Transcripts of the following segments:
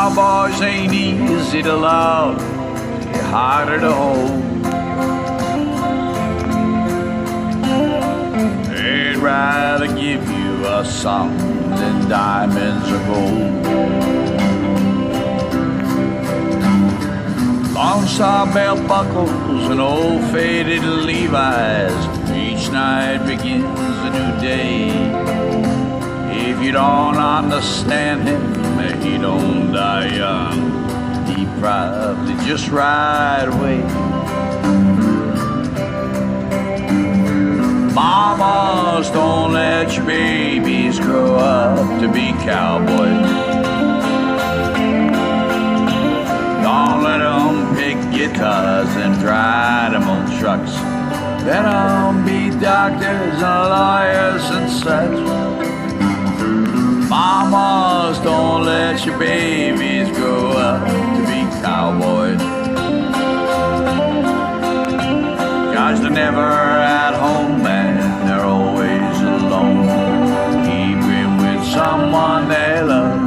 Cowboys ain't easy to love, they're harder to hold. They'd rather give you a song than diamonds or gold. Long saw belt buckles and old faded Levi's. Each night begins a new day. If you don't understand him, he don't die young. He probably just ride away. Mamas, don't let your babies grow up to be cowboys. Don't let them pick guitars and drive them on trucks. Let them be doctors and lawyers and such. Mamas, don't let your babies grow up to be cowboys. 'Cause they're never at home and they're always alone, even with someone they love.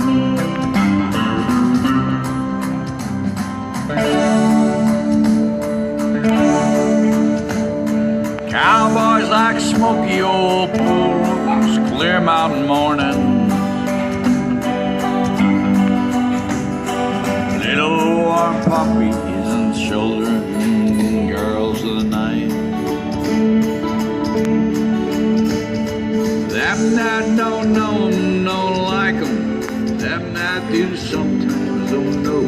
Cowboys like smoky old pools, clear mountain morning. Little warm puppies and children, girls of the night. Them that don't know 'em don't like 'em. Them that do sometimes don't know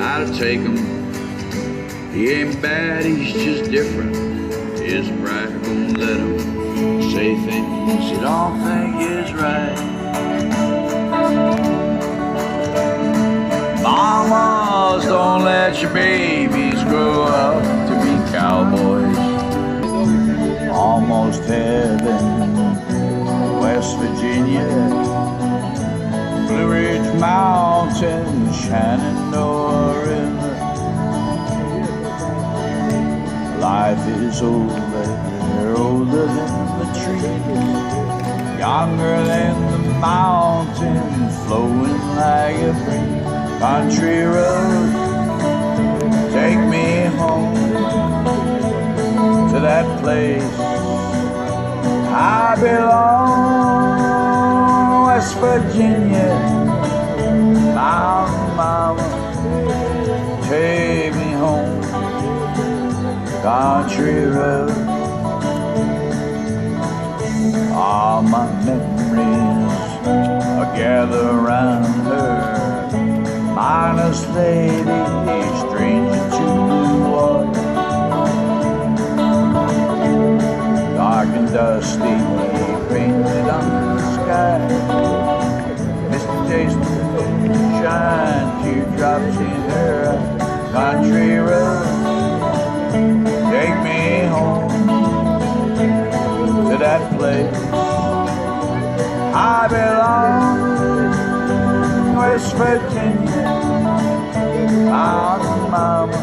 how to take 'em. He ain't bad, he's just different. His pride won't let him say things he don't think is right. Mamas, don't let your babies grow up to be cowboys. Almost heaven, West Virginia, Blue Ridge Mountain, Shenandoah River. Life is older, older than the trees, younger than the mountain, flowing like a breeze. Country road, take me home to that place I belong, West Virginia. Mountain mama, take me home. Country road, all my memories are gathered around her. Minus lady, stranger to the water, dark and dusty, painted on the sky. Mr. Jason shine, teardrops in her eye. Country road, take me home to that place I belong, West Virginia. Mountain mama,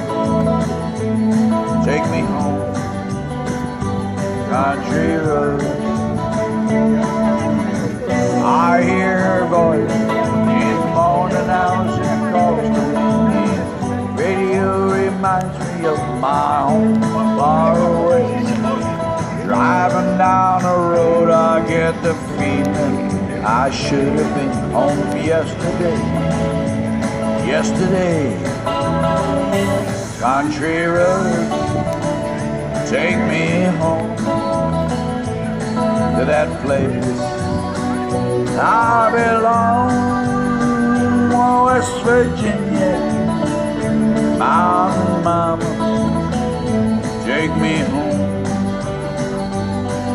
take me home, country road. I hear her voice in the morning hours and calls to me. Radio reminds me of my home far away. Driving down the road, I get the feeling I should have been home yesterday. Yesterday, country road, take me home to that place I belong, West Virginia. Mountain mama, take me home.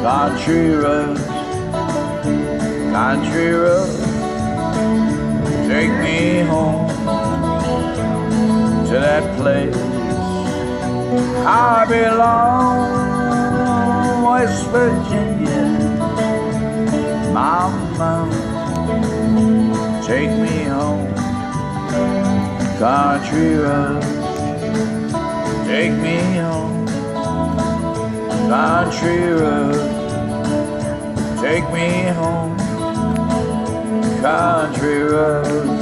Country road, country road, take me home to that place I belong, West Virginia. Mountain mama, take me home. Country road, take me home. Country road, take me home. Country road.